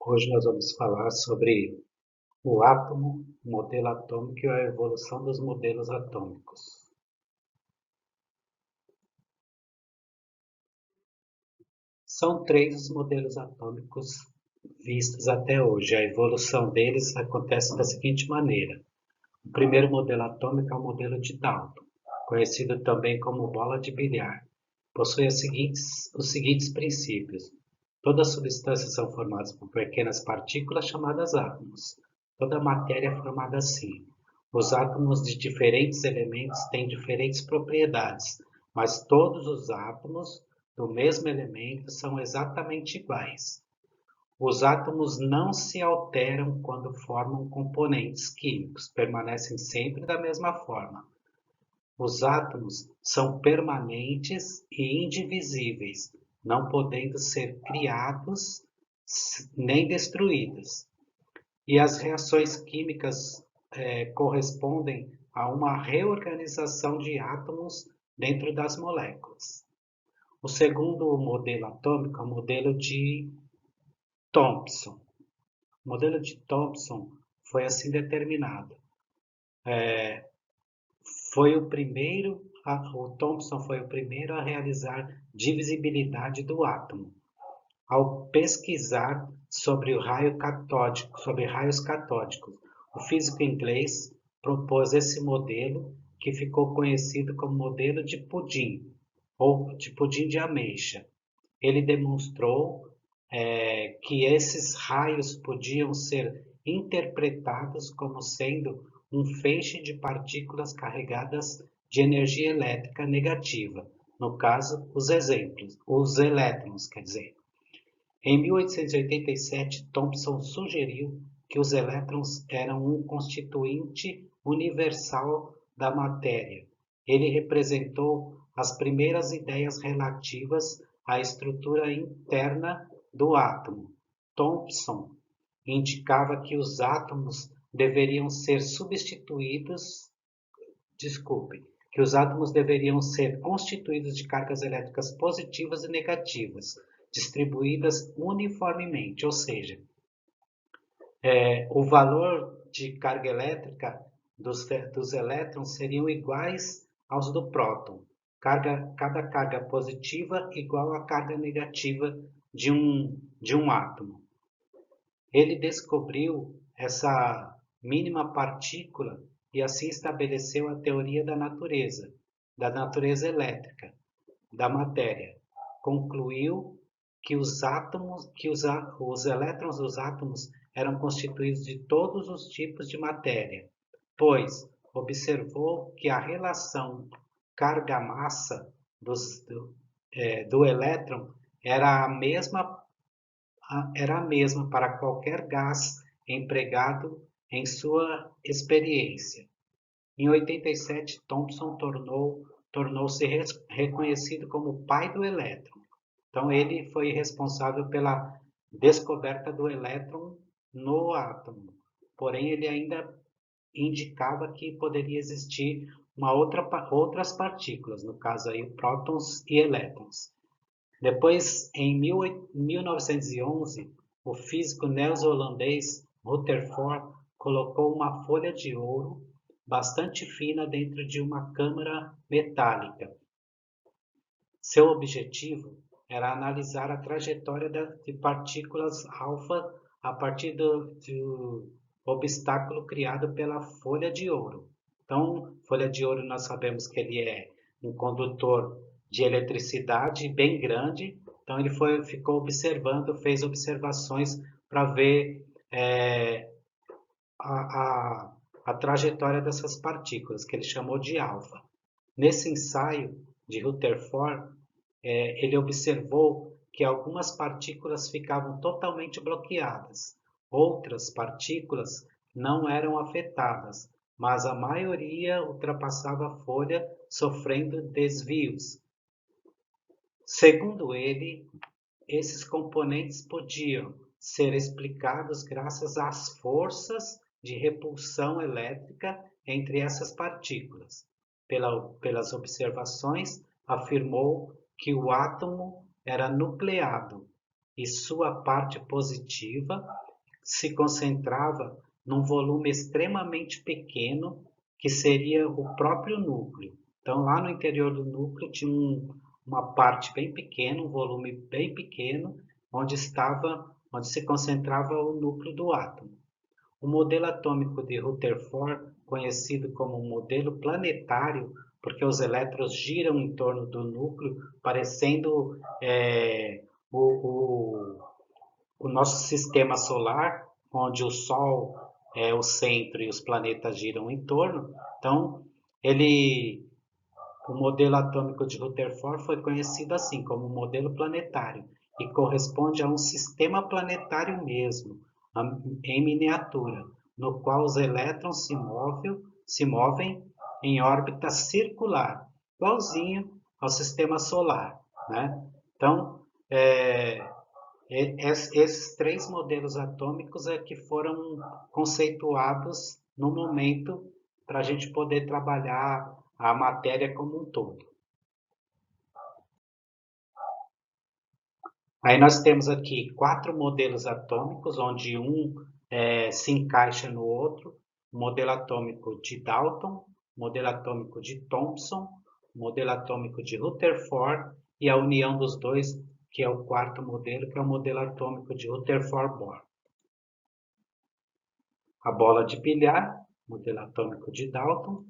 Hoje nós vamos falar sobre o átomo, o modelo atômico e a evolução dos modelos atômicos. São três os modelos atômicos vistos até hoje. A evolução deles acontece da seguinte maneira. O primeiro modelo atômico é o modelo de Dalton, conhecido também como bola de bilhar. Possui os seguintes princípios. Todas as substâncias são formadas por pequenas partículas chamadas átomos. Toda matéria é formada assim. Os átomos de diferentes elementos têm diferentes propriedades, mas todos os átomos do mesmo elemento são exatamente iguais. Os átomos não se alteram quando formam componentes químicos, permanecem sempre da mesma forma. Os átomos são permanentes e indivisíveis, não podendo ser criados nem destruídos. E as reações químicas correspondem a uma reorganização de átomos dentro das moléculas. O segundo modelo atômico é o modelo de Thomson. O modelo de Thomson foi assim determinado. O Thomson foi o primeiro a realizar divisibilidade do átomo, ao pesquisar sobre raios catódicos. O físico inglês propôs esse modelo, que ficou conhecido como modelo de pudim, ou de pudim de ameixa. Ele demonstrou que esses raios podiam ser interpretados como sendo um feixe de partículas carregadas de energia elétrica negativa, no caso, os elétrons, quer dizer. Em 1887, Thomson sugeriu que os elétrons eram um constituinte universal da matéria. Ele representou as primeiras ideias relativas à estrutura interna do átomo. Thomson indicava que os átomos deveriam ser constituídos de cargas elétricas positivas e negativas, distribuídas uniformemente, ou seja, o valor de carga elétrica dos elétrons seriam iguais aos do próton. Cada carga positiva igual à carga negativa de um átomo. Ele descobriu essa mínima partícula e assim estabeleceu a teoria da natureza elétrica da matéria. Concluiu que os elétrons dos átomos eram constituídos de todos os tipos de matéria, pois observou que a relação carga-massa do elétron era a mesma para qualquer gás empregado em sua experiência. Em 87, Thomson tornou-se reconhecido como o pai do elétron. Então, ele foi responsável pela descoberta do elétron no átomo. Porém, ele ainda indicava que poderia existir outras partículas, no caso aí, prótons e elétrons. Depois, em 1911, o físico neozelandês Rutherford colocou uma folha de ouro bastante fina dentro de uma câmara metálica. Seu objetivo era analisar a trajetória de partículas alfa a partir do obstáculo criado pela folha de ouro. Então, folha de ouro nós sabemos que ele é um condutor de eletricidade bem grande, então ele ficou observando, fez observações para ver a trajetória dessas partículas, que ele chamou de alfa. Nesse ensaio de Rutherford, ele observou que algumas partículas ficavam totalmente bloqueadas, outras partículas não eram afetadas, mas a maioria ultrapassava a folha sofrendo desvios. Segundo ele, esses componentes podiam ser explicados graças às forças de repulsão elétrica entre essas partículas. Pelas observações, afirmou que o átomo era nucleado e sua parte positiva se concentrava num volume extremamente pequeno, que seria o próprio núcleo. Então, lá no interior do núcleo tinha uma parte bem pequena, um volume bem pequeno, onde se concentrava o núcleo do átomo. O modelo atômico de Rutherford, conhecido como modelo planetário, porque os elétrons giram em torno do núcleo, parecendo o, o nosso sistema solar, onde o Sol é o centro e os planetas giram em torno. Então, o modelo atômico de Rutherford foi conhecido assim como modelo planetário e corresponde a um sistema planetário mesmo, em miniatura, no qual os elétrons se movem em órbita circular, igualzinho ao sistema solar, né? Então, esses três modelos atômicos é que foram conceituados no momento para a gente poder trabalhar a matéria como um todo. Aí nós temos aqui 4 modelos atômicos, onde um se encaixa no outro: o modelo atômico de Dalton, o modelo atômico de Thomson, o modelo atômico de Rutherford e a união dos dois, que é o quarto modelo, que é o modelo atômico de Rutherford-Bohr. A bola de bilhar, modelo atômico de Dalton.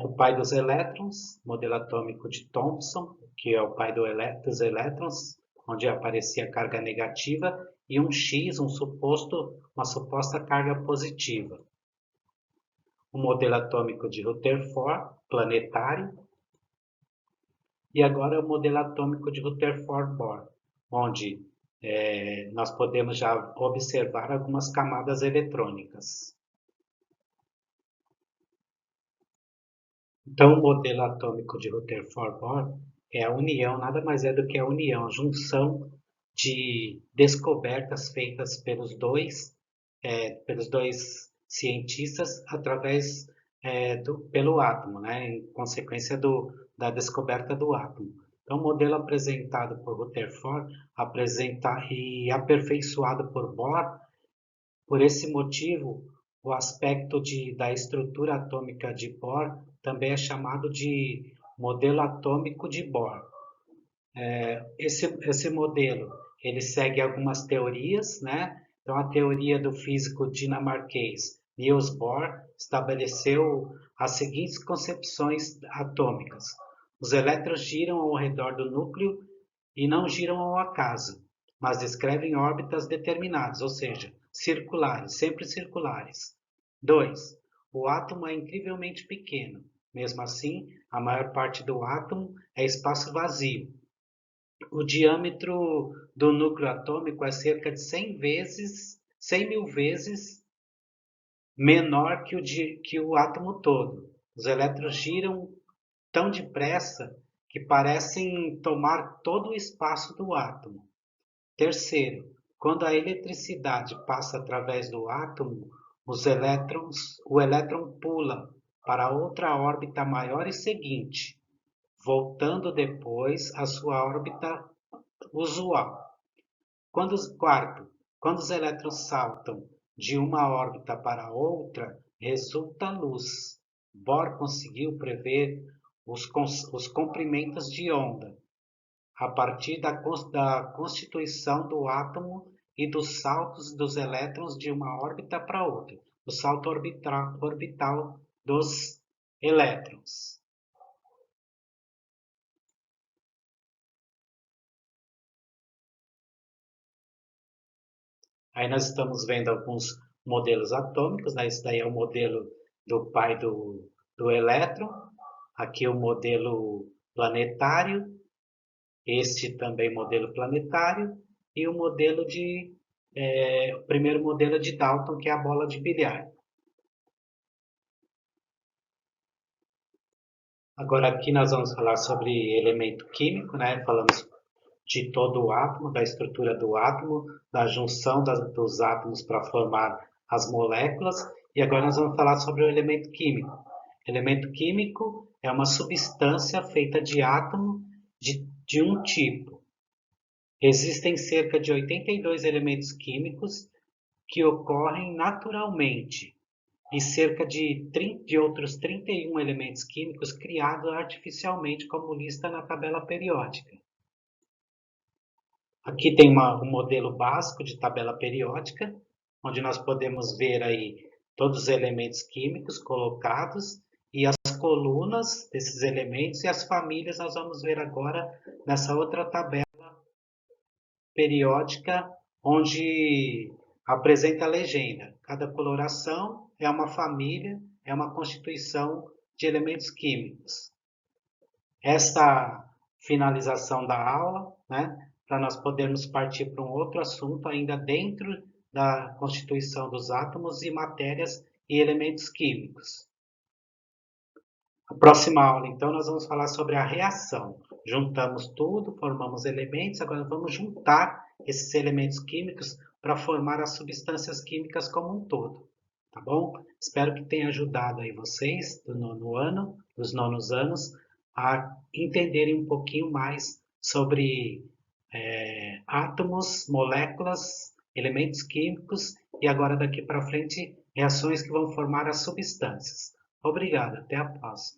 O pai dos elétrons, modelo atômico de Thomson, que é o pai dos elétrons, onde aparecia carga negativa, e um X, uma suposta carga positiva. O modelo atômico de Rutherford, planetário. E agora o modelo atômico de Rutherford-Bohr, onde nós podemos já observar algumas camadas eletrônicas. Então, o modelo atômico de Rutherford-Bohr é a união, nada mais é do que a união, a junção de descobertas feitas pelos dois cientistas pelo átomo, né, em consequência da descoberta do átomo. Então, o modelo apresentado por Rutherford e aperfeiçoado por Bohr, por esse motivo, o aspecto da estrutura atômica de Bohr também é chamado de modelo atômico de Bohr. Esse modelo ele segue algumas teorias, né? Então, a teoria do físico dinamarquês Niels Bohr estabeleceu as seguintes concepções atômicas: os elétrons giram ao redor do núcleo e não giram ao acaso, mas descrevem órbitas determinadas, ou seja, circulares, sempre circulares. 2. O átomo é incrivelmente pequeno. Mesmo assim, a maior parte do átomo é espaço vazio. O diâmetro do núcleo atômico é cerca de 100 mil vezes menor que o átomo todo. Os elétrons giram tão depressa que parecem tomar todo o espaço do átomo. Terceiro, quando a eletricidade passa através do átomo, o elétron pula para outra órbita maior e seguinte, voltando depois à sua órbita usual. Quarto, quando os elétrons saltam de uma órbita para outra, resulta luz. Bohr conseguiu prever os comprimentos de onda a partir da constituição do átomo e dos saltos dos elétrons de uma órbita para outra, o salto orbital dos elétrons. Aí nós estamos vendo alguns modelos atômicos, né? Esse daí é o modelo do pai do elétron, aqui o modelo planetário, este também modelo planetário, e o primeiro modelo de Dalton, que é a bola de bilhar. Agora aqui nós vamos falar sobre elemento químico, né? Falamos de todo o átomo, da estrutura do átomo, da junção dos átomos para formar as moléculas. E agora nós vamos falar sobre o elemento químico. Elemento químico é uma substância feita de átomo de um tipo. Existem cerca de 82 elementos químicos que ocorrem naturalmente e cerca de outros 31 elementos químicos criados artificialmente, como lista na tabela periódica. Aqui tem um modelo básico de tabela periódica, onde nós podemos ver aí todos os elementos químicos colocados e as colunas desses elementos e as famílias nós vamos ver agora nessa outra tabela periódica, onde apresenta a legenda. Cada coloração é uma família, é uma constituição de elementos químicos. Esta finalização da aula, né, para nós podermos partir para um outro assunto ainda dentro da constituição dos átomos e matérias e elementos químicos. A próxima aula, então, nós vamos falar sobre a reação. Juntamos tudo, formamos elementos, agora vamos juntar esses elementos químicos para formar as substâncias químicas como um todo. Tá bom? Espero que tenha ajudado aí vocês do nono ano, dos nonos anos, a entenderem um pouquinho mais sobre átomos, moléculas, elementos químicos e agora daqui para frente reações que vão formar as substâncias. Obrigado, até a próxima.